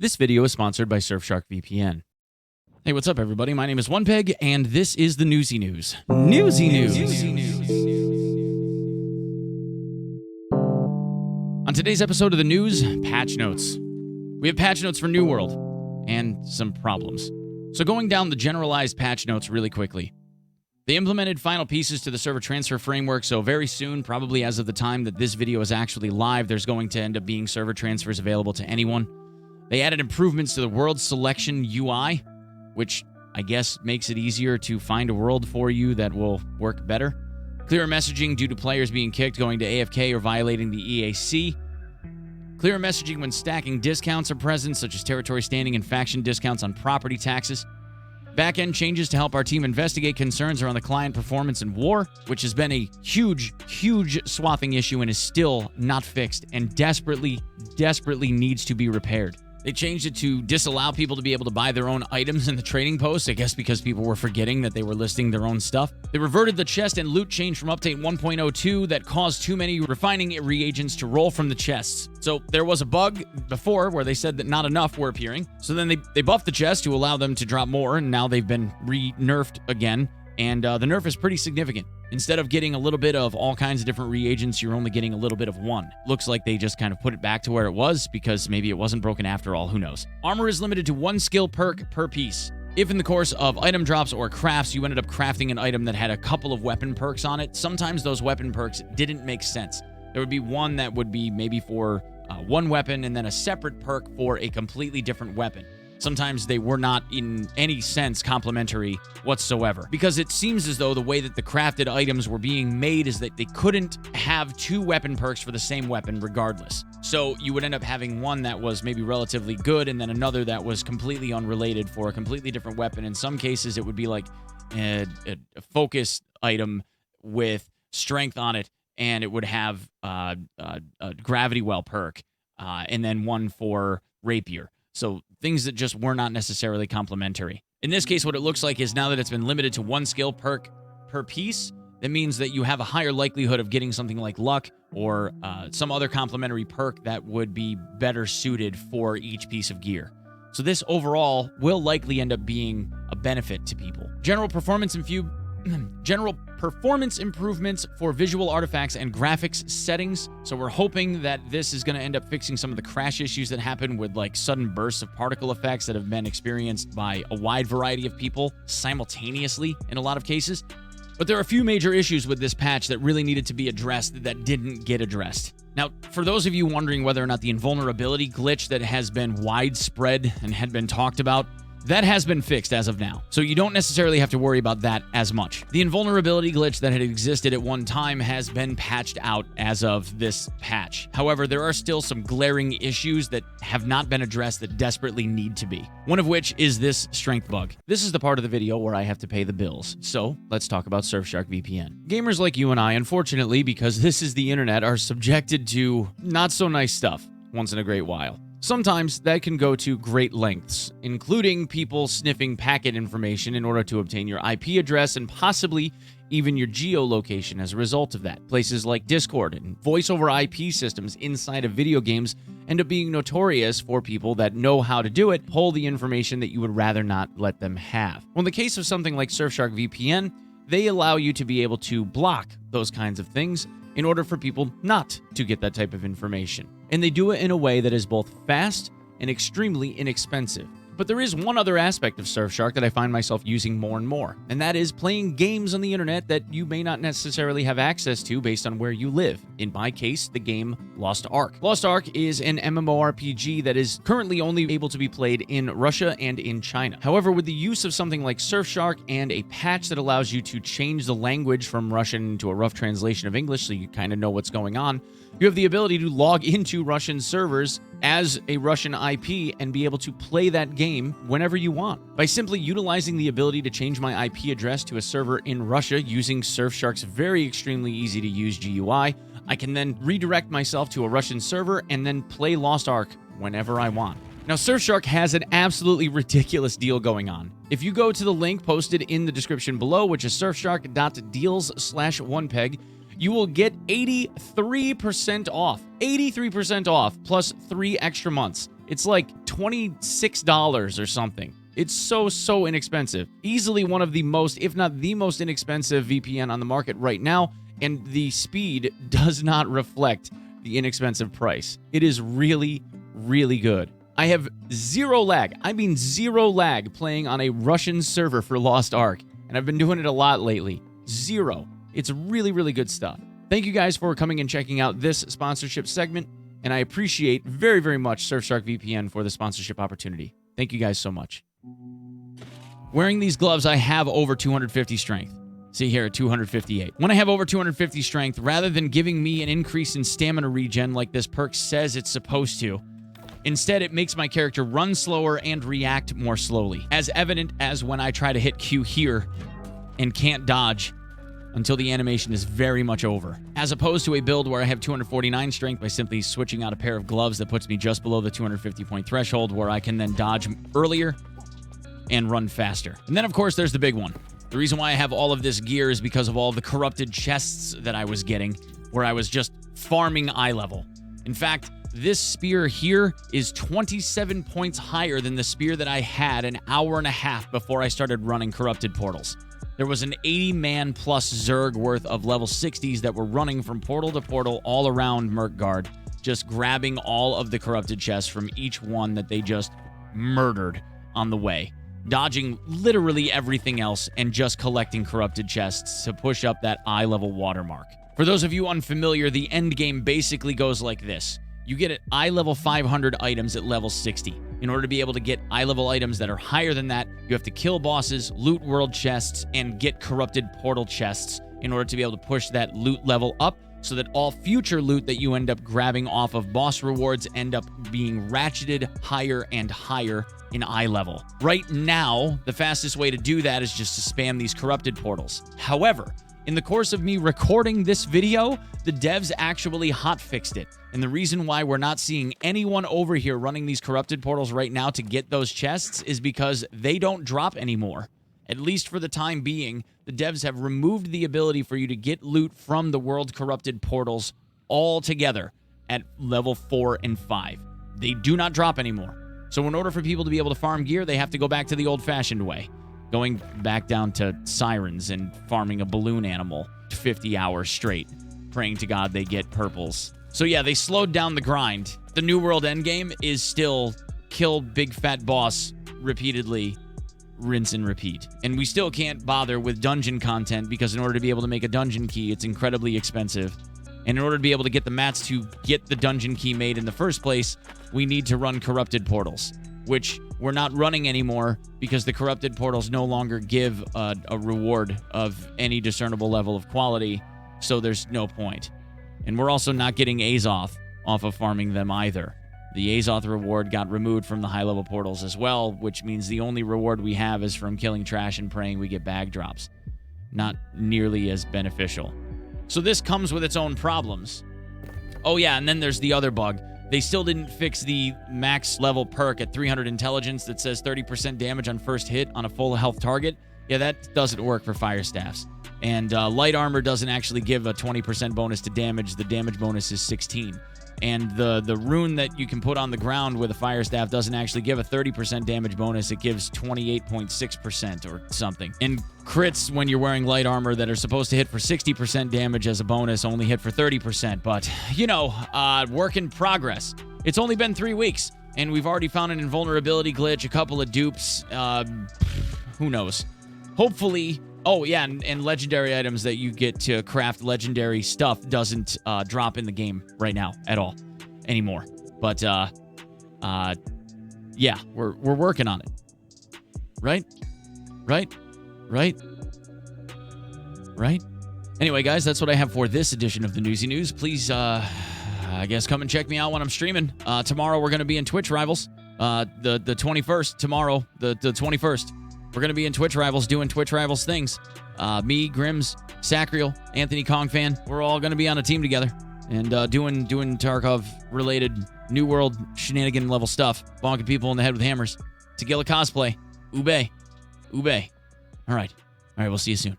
This video is sponsored by Surfshark VPN. Hey, what's up, everybody? My name is Onepeg, and this is the Newsy News. Newsy News. On today's episode of the news, patch notes. We have patch notes for New World and some problems. So going down the generalized patch notes really quickly. They implemented final pieces to the server transfer framework, so very soon, probably as of the time that this video is actually live, there's going to end up being server transfers available to anyone. They added improvements to the world selection UI, which I guess makes it easier to find a world for you that will work better. Clearer messaging due to players being kicked, going to AFK, or violating the EAC. Clearer messaging when stacking discounts are present, such as territory standing and faction discounts on property taxes. Back-end changes to help our team investigate concerns around the client performance in war, which has been a huge swathing issue and is still not fixed and desperately needs to be repaired. They changed it to disallow people to be able to buy their own items in the trading post, I guess because people were forgetting that they were listing their own stuff. They reverted the chest and loot change from update 1.02 that caused too many refining reagents to roll from the chests. So there was a bug before where they said that not enough were appearing. So then they buffed the chest to allow them to drop more, and now they've been re-nerfed again. And the nerf is pretty significant. Instead of getting a little bit of all kinds of different reagents, you're only getting a little bit of one. Looks like they just kind of put it back to where it was because maybe it wasn't broken after all, who knows. Armor is limited to one skill perk per piece. If in the course of item drops or crafts, you ended up crafting an item that had a couple of weapon perks on it, sometimes those weapon perks didn't make sense. There would be one that would be maybe for one weapon and then a separate perk for a completely different weapon. Sometimes they were not in any sense complementary whatsoever, because it seems as though the way that the crafted items were being made is that they couldn't have two weapon perks for the same weapon regardless. So you would end up having one that was maybe relatively good and then another that was completely unrelated for a completely different weapon. In some cases, it would be like a focus item with strength on it, and it would have a gravity well perk, and then one for rapier. So things that just were not necessarily complementary. In this case, what it looks like is now that it's been limited to one skill perk per piece, that means that you have a higher likelihood of getting something like luck or some other complementary perk that would be better suited for each piece of gear. So this overall will likely end up being a benefit to people. General performance improvements for visual artifacts and graphics settings. So we're hoping that this is going to end up fixing some of the crash issues that happen with like sudden bursts of particle effects that have been experienced by a wide variety of people simultaneously in a lot of cases. But there are a few major issues with this patch that really needed to be addressed that didn't get addressed. Now, for those of you wondering whether or not the invulnerability glitch that has been widespread and had been talked about, that has been fixed as of now, so you don't necessarily have to worry about that as much. The invulnerability glitch that had existed at one time has been patched out as of this patch. However, there are still some glaring issues that have not been addressed that desperately need to be. One of which is this strength bug. This is the part of the video where I have to pay the bills, so let's talk about Surfshark VPN. Gamers like you and I, unfortunately, because this is the internet, are subjected to not so nice stuff once in a great while. Sometimes that can go to great lengths, including people sniffing packet information in order to obtain your IP address and possibly even your geolocation as a result of that. Places like Discord and voice-over IP systems inside of video games end up being notorious for people that know how to do it, pull the information that you would rather not let them have. Well, in the case of something like Surfshark VPN, they allow you to be able to block those kinds of things in order for people not to get that type of information. And they do it in a way that is both fast and extremely inexpensive. But there is one other aspect of Surfshark that I find myself using more and more, and that is playing games on the internet that you may not necessarily have access to based on where you live. In my case, the game Lost Ark. Lost Ark is an MMORPG that is currently only able to be played in Russia and in China. However, with the use of something like Surfshark and a patch that allows you to change the language from Russian to a rough translation of English so you kind of know what's going on, you have the ability to log into Russian servers as a Russian IP and be able to play that game whenever you want. By simply utilizing the ability to change my IP address to a server in Russia using Surfshark's very extremely easy to use GUI, I can then redirect myself to a Russian server and then play Lost Ark whenever I want. Now, Surfshark has an absolutely ridiculous deal going on. If you go to the link posted in the description below, which is surfshark.deals/onepeg, you will get 83% off. 83% off plus 3 extra months. It's like $26 or something. It's so inexpensive. Easily one of the most, if not the most inexpensive VPN on the market right now, and the speed does not reflect the inexpensive price. It is really, really good. I have zero lag. I mean zero lag playing on a Russian server for Lost Ark, and I've been doing it a lot lately. Zero. It's really, really good stuff. Thank you guys for coming and checking out this sponsorship segment, and I appreciate very, very much Surfshark VPN for the sponsorship opportunity. Thank you guys so much. Wearing these gloves, I have over 250 strength. See here at 258. When I have over 250 strength, rather than giving me an increase in stamina regen like this perk says it's supposed to, instead it makes my character run slower and react more slowly, as evident as when I try to hit Q here and can't dodge until the animation is very much over. As opposed to a build where I have 249 strength by simply switching out a pair of gloves that puts me just below the 250 point threshold, where I can then dodge earlier and run faster. And then, of course, there's the big one. The reason why I have all of this gear is because of all the corrupted chests that I was getting, where I was just farming eye level. In fact, this spear here is 27 points higher than the spear that I had an hour and a half before I started running corrupted portals. There was an 80-man plus Zerg worth of level 60s that were running from portal to portal all around Merkgard, just grabbing all of the corrupted chests from each one that they just murdered on the way, dodging literally everything else and just collecting corrupted chests to push up that eye level watermark. For those of you unfamiliar, the end game basically goes like this. You get eye level 500 items at level 60. In order to be able to get eye level items that are higher than that, you have to kill bosses, loot world chests, and get corrupted portal chests in order to be able to push that loot level up, so that all future loot that you end up grabbing off of boss rewards end up being ratcheted higher and higher in eye level. Right now, the fastest way to do that is just to spam these corrupted portals. However, in the course of me recording this video, the devs actually hotfixed it. And the reason why we're not seeing anyone over here running these corrupted portals right now to get those chests is because they don't drop anymore. At least for the time being, the devs have removed the ability for you to get loot from the world corrupted portals altogether at level 4 and 5. They do not drop anymore. So in order for people to be able to farm gear, they have to go back to the old-fashioned way, going back down to sirens and farming a balloon animal 50 hours straight, praying to God they get purples. So yeah, they slowed down the grind. The New World endgame is still kill big fat boss repeatedly, rinse and repeat. And we still can't bother with dungeon content because in order to be able to make a dungeon key, it's incredibly expensive. And in order to be able to get the mats to get the dungeon key made in the first place, we need to run corrupted portals, which we're not running anymore because the corrupted portals no longer give a reward of any discernible level of quality, so there's no point. And we're also not getting Azoth off of farming them either. The Azoth reward got removed from the high-level portals as well, which means the only reward we have is from killing trash and praying we get bag drops. Not nearly as beneficial. So this comes with its own problems. Oh yeah, and then there's the other bug. They still didn't fix the max level perk at 300 intelligence that says 30% damage on first hit on a full health target. Yeah, that doesn't work for fire staffs. And light armor doesn't actually give a 20% bonus to damage. The damage bonus is 16. And the rune that you can put on the ground with a fire staff doesn't actually give a 30% damage bonus. It gives 28.6% or something. And crits when you're wearing light armor that are supposed to hit for 60% damage as a bonus only hit for 30%. But, you know, work in progress. It's only been 3 weeks, and we've already found an invulnerability glitch, a couple of dupes. Who knows? Hopefully... Oh, yeah, and legendary items that you get to craft legendary stuff doesn't drop in the game right now at all anymore. But, yeah, we're working on it. Right? Anyway, guys, that's what I have for this edition of the Newsy News. Please, I guess, come and check me out when I'm streaming. Tomorrow we're going to be in Twitch Rivals. The 21st, tomorrow, the 21st. We're going to be in Twitch Rivals doing Twitch Rivals things. Me, Grims, Sacriel, Anthony Kongfan, we're all going to be on a team together and doing Tarkov-related New World shenanigan level stuff. Bonking people in the head with hammers. Tequila cosplay. Ube. All right, we'll see you soon.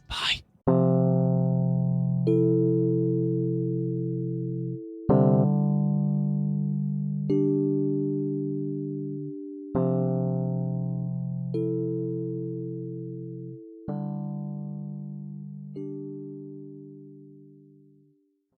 Bye.